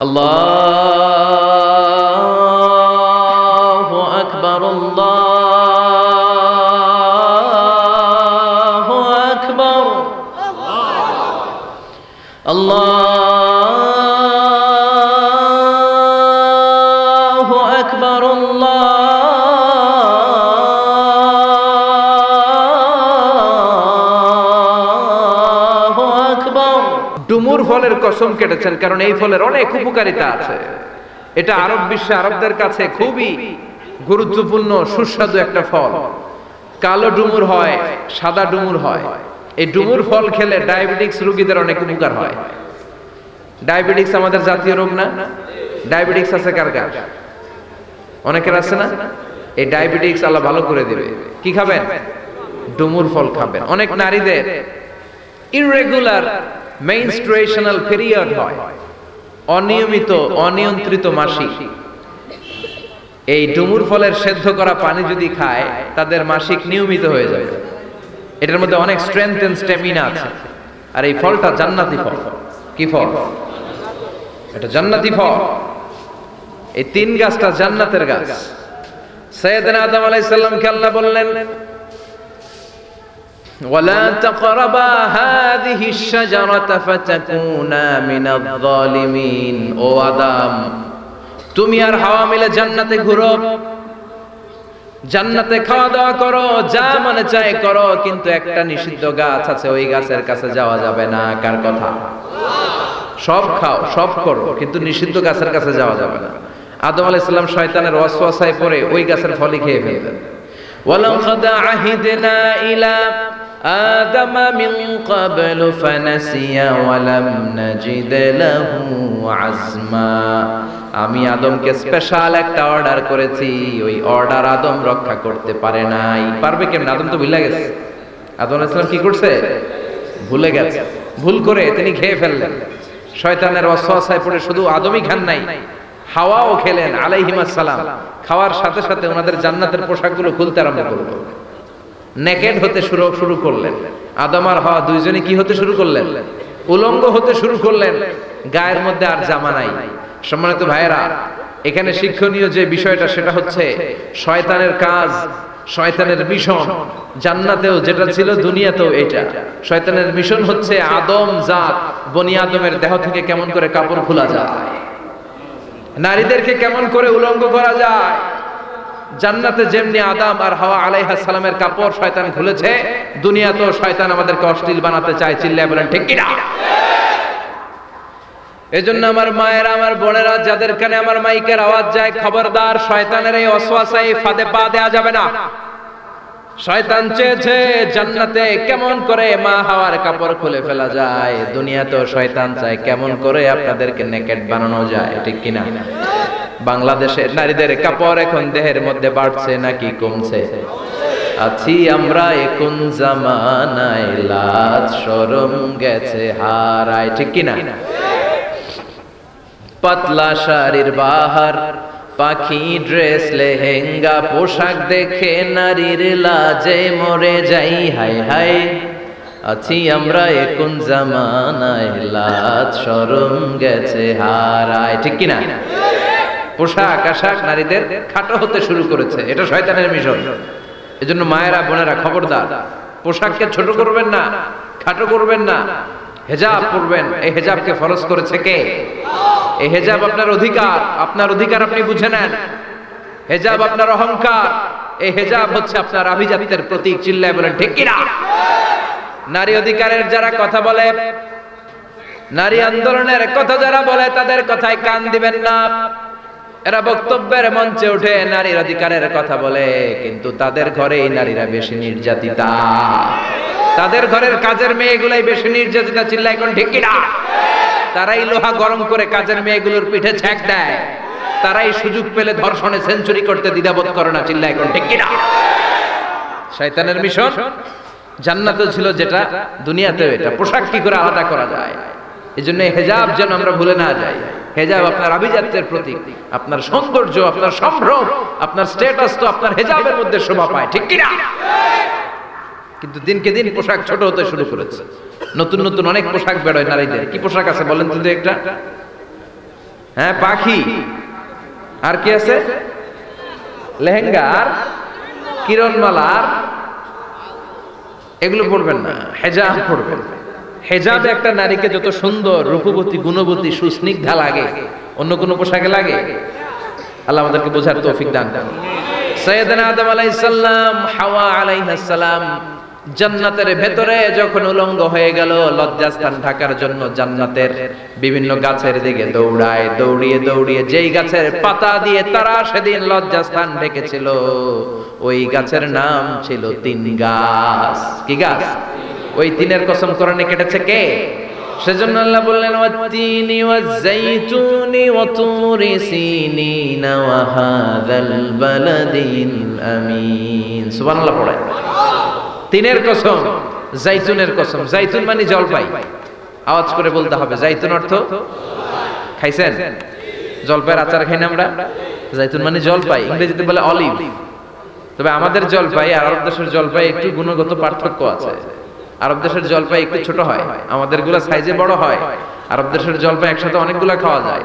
আল্লাহু আকবার আল্লাহু আকবার আল্লাহু আকবার আল্লাহু আকবার। ডুমুর ফলের কসম কেটেছেন, কারণ এই ফলের অনেক উপকারিতা আছে। এটা আরব বিশ্বে আরবদের কাছে খুবই গুরুত্বপূর্ণ সুস্বাদু একটা ফল। কালো ডুমুর হয়, সাদা ডুমুর হয়। এই ডুমুর ফল খেলে ডায়াবেটিক্স রোগীদের অনেক উপকার হয়। ডায়াবেটিক্স আমাদের জাতীয় রোগ না? ডায়াবেটিক্স আছে কার কার? অনেকের আছে না? এই ডায়াবেটিক্স আল্লাহ ভালো করে দেবে। কি খাবেন? ডুমুর ফল খাবেন। অনেক নারীদের ইররেগুলার মেনস্ট্রুয়েশনাল পিরিয়ড হয়, অনিয়মিত অনিয়ন্ত্রিত মাসিক। এই ডুমুর ফলের সেদ্ধ করা পানি যদি খায়, তাদের মাসিক নিয়মিত হয়ে যাবে। এটার মধ্যে অনেক স্ট্রেংথ এন্ড স্ট্যামিনা আছে। আর এই ফলটা জান্নাতি ফল। কি ফল? এটা জান্নাতি ফল। এই তিন গাছটা জান্নাতের গাছ। সাইয়েদনা আদম আলাইহিস সালামকে আল্লাহ বললেন, ওয়ালা তাকরাবা হাযিহিশ শাজারাতা ফাতাকুনা মিনাল যালিমিন। ও আদম, তুমি আর হাওয়া মিলে জান্নাতে ঘুরো, জান্নাতে খাওয়া দাওয়া করো, যা মনে চায় করো, কিন্তু একটা নিষিদ্ধ গাছ আছে, ওই গাছের কাছে যাওয়া যাবে না। কার কথা? সব খাও, সব করো, কিন্তু নিষিদ্ধ গাছের কাছে যাওয়া যাবে না। আদম আলাইহিস সালাম শয়তানের ওয়াসওয়াসায় পড়ে ওই গাছের ফলই খেয়ে ফেললেন। ওয়ালাকাদ আহিদনা ইলা আদম মিন ক্বাবলু ফানাসিয়া ওয়া লাম নাজিদ লাহু আজমা। আমি আদমকে স্পেশাল একটা অর্ডার করেছি, ওই অর্ডার আদম রক্ষা করতে পারে নাই। পারবে কেমন? আদম তো ভুলে গেছে। আদম আলাইহিস সালাম কি করছে? ভুলে গেছে। ভুল করে তিনি খেয়ে ফেললেন। শয়তানের ওয়াসওয়াসায় পড়ে শুধু আদমই খান নাই, হাওয়াও খেলেন আলাইহিমাস সালাম। খাওয়ার সাথে সাথে ওনাদের জান্নাতের পোশাকগুলো খুলতে আরম্ভ করলো, নেকেড হতে শুরু করলেন। আদম আর হাওয়া দুইজনে কি হতে শুরু করলেন? উলঙ্গ হতে শুরু করলেন। গায়ের মধ্যে আর জামা নাই। সম্মানিত ভাইয়েরা, এখানে শিক্ষণীয় যে বিষয়টা সেটা হচ্ছে শয়তানের কাজ, শয়তানের মিশন জান্নাতেও যেটা ছিল দুনিয়াতেও এটা। শয়তানের মিশন হচ্ছে আদম জাত, বনি আদমের দেহ থেকে কেমন করে কাপড় খোলা যায়, নারীদেরকে কেমন করে উলঙ্গ করা যায়। জান্নাতে যেমনি আদম আর হাওয়া আলাইহিস সালামের কাপড় শয়তান খুলেছে, দুনিয়াতেও শয়তান আমাদেরকে অশ্লীল বানাতে চায়। চিল্লায় বলেন ঠিক কিনা? এজন্য আমার মায়েরা, আমার বোনেরা, যাদের কানে আমার মাইকের আওয়াজ যায়, খবরদার, শয়তানের এই ওয়াসওয়াসায় ফাঁদে পা দেয়া যাবে না। শয়তান চেয়েছে জান্নাতে কেমন করে মা হাওয়ার কাপড় খুলে ফেলা যায়, দুনিয়াতেও শয়তান চায় কেমন করে আপনাদেরকে নেকেড বানানো যায়। ঠিক কিনা? বাংলাদেশের নারীদের কাপড় এখন দেহের মধ্যে বাড়ছে নাকি কমছে? আছি আমরা এখন জামানায়, লাজ শরম গেছে হারায়। ঠিক কিনা? পাতলা শাড়ির বাহার, পাখি ড্রেস, লেহেঙ্গা পোশাক দেখে নারীর লাজে মরে যাই। হায় হায়, আছি আমরা এখন জামানায়, লাজ শরম গেছে হারায়। ঠিক কিনা? পোশাক আশাক নারীদের খাটো হতে শুরু করেছে। এটা শয়তানের মিশন। এজন্য মায়েরা, বোনেরা, খবরদার, পোশাককে ছোট করবেন না, খাটো করবেন না। হেজাব পরবেন। এই হেজাবকে ফরজ করেছে কে? এই হেজাব আপনার অধিকার। আপনার অধিকার আপনি বুঝে নেন। হেজাব আপনার অহংকার। এই হেজাব হচ্ছে আপনার আভিজাত্যের প্রতীক। চিল্লায় বলেন ঠিক কিনা? নারী অধিকারের যারা কথা বলে, নারী আন্দোলনের কথা যারা বলে, তাদের কথায় কান দিবেন না। এরা বক্তব্যের মঞ্চে উঠে নারীর অধিকারের কথা বলে, কিন্তু তাদের ঘরেই নারীরা বেশি নির্যাতিতা। তাদের ঘরের কাজের মেয়েগুলাই বেশি নির্যাতিতা। চিল্লায় কোন ঠিক কিনা? তারাই লোহা গরম করে কাজের মেয়েগুলোর পিঠে ছ্যাঁক দেয়। তারাই সুযোগ পেলে ধর্ষণে সেঞ্চুরি করতে দ্বিধাবোধ করে না। চিল্লায় কোন ঠিক কিনা? শয়তানের মিশন জান্নাতেও ছিল যেটা, দুনিয়াতেও এটা। পোশাক কি করে আলাদা করা যায়? এজন্য হেজাব যেন আমরা ভুলে না যাই। হেজাব আপনার আভিজাত্যের প্রতীক, আপনার সৌন্দর্য, আপনার সম্ভ্রম, আপনার স্ট্যাটাস তো আপনার হেজাবের মধ্যে শোভা পায়। ঠিক কিনা? কিন্তু দিনকে দিন পোশাক ছোট হতে শুরু করেছে। নতুন নতুন অনেক পোশাক বেরোয় নারীদের। কি পোশাক আছে বলেন তো একটা? হ্যাঁ পাখি, আর কি আছে? লেহেঙ্গা আর কিরণমালা, আর এগুলো পড়বেন না, হেজাব পড়বেন। হেজাবে একটা নারীকে যত সুন্দর, রূপবতী, গুণবতী, সুস্নিগ্ধা লাগে অন্য কোন পোশাকে লাগে? আল্লাহ আমাদেরকে বোঝার তৌফিক দান করুন। সাইয়েদনা আদম আলাইহিস সালাম, হাওয়া আলাইহিস সালাম জান্নাতের ভেতরে যখন উলঙ্গ হয়ে গেল, লজ্জাস্থান ঢাকার জন্য জান্নাতের বিভিন্ন গাছের দিকে দৌড়ায়, দৌড়িয়ে দৌড়িয়ে যেই গাছের পাতা দিয়ে তারা সেদিন লজ্জাস্থান ঢেকেছিল, ওই গাছের নাম ছিল তিন গাছ। কি গাছ? ওই তিনের কসম কোরআনে কেটেছে কে? সেজন্য আল্লাহ বললেন ওয়াত-তিনি ওয়াজ-যাইতুনি ওয়া তুরি সিনিনা ওয়া হাযাল বালাদিল আমিন। সুবহানাল্লাহ পড়ে। তিনের কসম, জাইতুনের কসম। জাইতুন মানে জলপাই, আওয়াজ করে বলতে হবে। জাইতুন অর্থ খাইছেন? জলপাইয়ের আচার খাই না আমরা? জাইতুন মানে জলপাই, ইংরেজিতে বলে অলিভ। তবে আমাদের জলপাই আর আরব দেশের জলপাই একটু গুণগত পার্থক্য আছে। আরব দেশের জলপাই একটু ছোট হয়, আমাদের গুলা সাইজে বড় হয়। আরব দেশের জলপাই একসাথে অনেকগুলা খাওয়া যায়,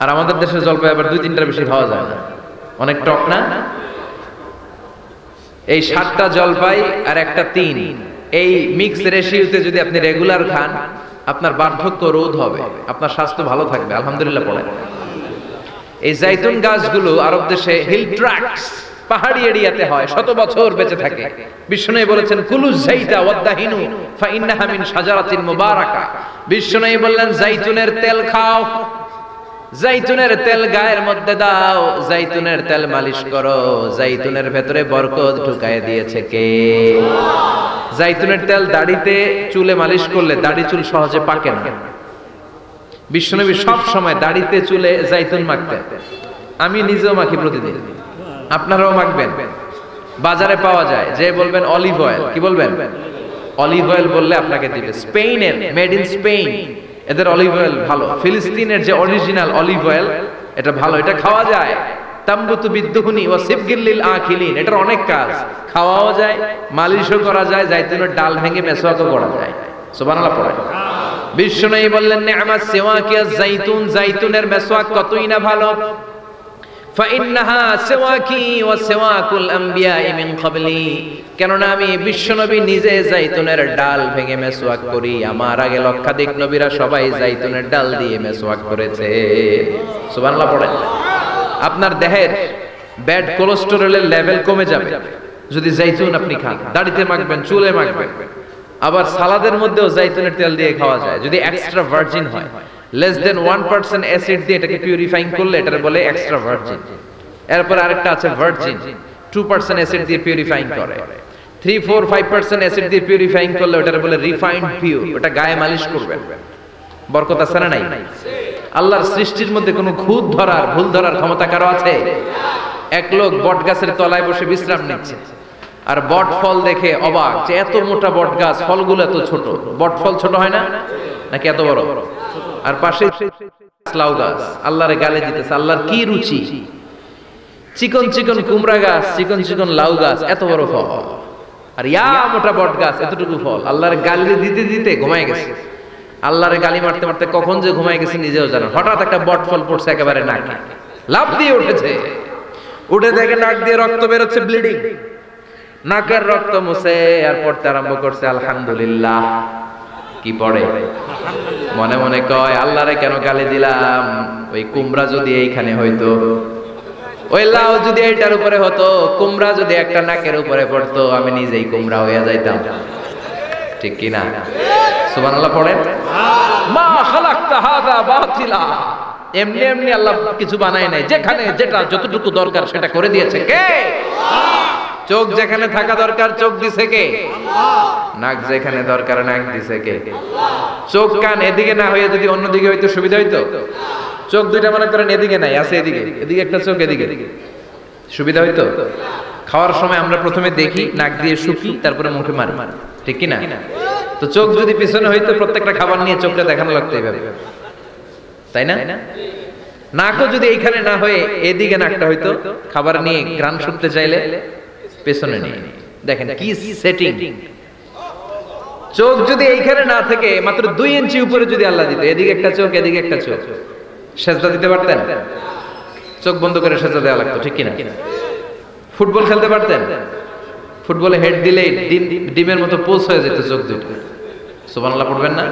আর আমাদের দেশের জলপাই আবার 2-3টার বেশি খাওয়া যায় না, অনেক টক না? এই 7টা জলপাই আর একটা তিন, এই মিক্স রেশিওতে যদি আপনি রেগুলার খান, আপনার বার্ধক্য রোধ হবে, আপনার স্বাস্থ্য ভালো থাকবে। আলহামদুলিল্লাহ পড়েন। এই জাইতুন গাছগুলো আরব দেশে হিল ট্র্যাক্টস, পাহাড়ি এরিয়াতে হয়, 100 বছর বেঁচে থাকে। বিশ্বনবী বলেছেন কুলু যাইতা ওয়াদাহিনু ফাইন্নাহা মিন শাজারাতিন মুবারাকা। বিশ্বনবী বললেন জাইতুনের তেল খাও, জাইতুনের তেল গায়ের মধ্যে দাও, জাইতুনের তেল মালিশ করো, জাইতুনের ভেতরে বরকত ঢুকায় দিয়েছে কে? জাইতুনের তেল দাড়িতে, চুলে মালিশ করলে দাড়ি চুল সহজে পাকে না। বিশ্বনবী সব সময় দাড়িতে চুলে জাইতুন মাখতেন। আমি নিজেও মাখি প্রতিদিন, আপনারাও মাখবেন। বাজারে পাওয়া যায়, যে বলবেন অলিভ অয়েল, কি বলবেন? অলিভ অয়েল বললে আপনাকে দিবে। স্পেনের, মেড ইন স্পেন, এদের অলিভ অয়েল ভালো। ফিলিস্তিনের যে অরিজিনাল অলিভ অয়েল, এটা ভালো, এটা খাওয়া যায়। তাম্বুতু বিদ্দুহুনি ওয়া সিবগিল লিল আখিলিন, এটার অনেক কাজ, খাওয়াও যায়, মালিশও করা যায়, জাইতুনের ডাল ভেঙে মেসওয়াকও করা যায়। সুবহানাল্লাহ পড়ে। বিশ্বনবী বললেন নি'মাস সিওয়াকিয়াজ জাইতুন, জাইতুনের মেসওয়াক কতই না ভালো। ফাইন্নাহা সিওয়াকি ওয়া সিওয়াকুল আমবিয়াই মিন ক্বাবলি, কেননা আমি বিশ্বনবী নিজে জাইতুনের ডাল ভেঙে মেসওয়াক করি, আমার আগে লক্ষাধিক নবীরা সবাই জাইতুনের ডাল দিয়ে মেসওয়াক করেছে। সুবহানাল্লাহ পড়েন। আপনার দেহের ব্যাড কোলেস্টেরলের লেভেল কমে যাবে যদি জাইতুন আপনি খান। দাড়িতে মাখবেন, চুলে মাখবেন। আবার সালাদের মধ্যেও জাইতুনের তেল দিয়ে খাওয়া যায়, যদি এক্সট্রা ভার্জিন হয়। লেস দেন 1% অ্যাসিড দিয়ে এটাকে পিউরিফাইং করলে এটার বলে এক্সট্রা ভার্জিন। এরপর আরেকটা আছে ভার্জিন, 2% অ্যাসিড দিয়ে পিউরিফাইং করে। 3, 4, 5% অ্যাসিড দিয়ে পিউরিফাইং করলে ওটার বলে রিফাইন্ড পিওর, ওটা গায়ে মালিশ করবেন। বরকত আছে না নাই? আল্লাহর সৃষ্টির মধ্যে কোনো খুঁত ধরার, ভুল ধরার ক্ষমতা কারো আছে? এক লোক বট গাছের তলায় বসে বিশ্রাম নিচ্ছে, আর বট ফল দেখে অবাক যে এত মোটা বট গাছ, ফলগুলো এত ছোট। বট ফল ছোট হয় না নাকি এত বড়? আর পাশে লাউ গাছ, আল্লাহরে গালে দিতেছে। আল্লাহর কি রুচি! চিকন চিকন কুমড়া গাছ, চিকন চিকন লাউ গাছ, এত বড় ফল, আর ইয়া মোটা বট গাছ, এতটুকু ফল। আল্লাহর গালি দিতে দিতে ঘুমায় গেছে। আল্লাহরে গালি মারতে মারতে কখন যে ঘুমায় গেছে নিজেও জানেন। হঠাৎ একটা বট ফল পড়ছে একেবারে নাকে, লাফ দিয়ে উঠেছে। উঠে দেখে নাক দিয়ে রক্ত বেরোচ্ছে, ব্লিডিং। নাকের রক্ত মুছে আর পড়তে আরম্ভ করছে আলহামদুলিল্লাহ। কি পড়ে? মনে মনে কয় আল্লাহরে কেন গালি দিলাম? ওই কুমড়া যদি এইখানে হইতো, ওই লাউ যদি এইটার উপরে হতো, কুমড়া যদি একটা নাকের উপরে পড়তো, আমি নিজেই কুমড়া হয়ে যাইতাম। ঠিক কি না? সুবহানাল্লাহ পড়েন। মা খালাকতা হাযা বাতিলা, এমনি এমনি আল্লাহ কিছু বানায় নাই, যেখানে যেটা যতটুকু দরকার সেটা করে দিয়েছে কে? চোখ যেখানে থাকা দরকার চোখ দিছে কে? নাক যেখানে দরকার নাক দিছে কে? চোখ কান এদিকে না হয়ে যদি অন্যদিকে হইতো সুবিধা হইতো? চোখ দুইটা মনে করেন এদিকে নাই, আছে এদিকে, এদিকে একটা চোখ, এদিকে, সুবিধা হইতো? খাওয়ার সময় আমরা প্রথমে দেখি, নাক দিয়ে শুকি, তারপরে মুখে মারি, ঠিক কি না? তো চোখ যদি পিছনে হইতো, প্রত্যেকটা খাবার নিয়ে চোখটা দেখানো লাগতো এইভাবে, তাই না? নাকও যদি এইখানে না হয়ে এদিকে নাকটা হইতো, খাবার নিয়ে ঘ্রাণ শুকতে চাইলে পেছনে নিয়ে। দেখেন কি সেটিং! চোখ যদি এইখানে না থেকে মাত্র 2 ইঞ্চি উপরে যদি আল্লাহ দিত, এদিকে একটা চোখ এদিকে একটা চোখ, সেজদা দিতে পারতেন? চোখ বন্ধ করে সেজদা দেওয়া লাগতো, ঠিক কিনা? ফুটবল খেলতে পারতেন? ফুটবলে হেড দিলেই ডিমের মতো পোজ হয়ে যেত চোখ দুটো। সুবহানাল্লাহ পড়বেন না?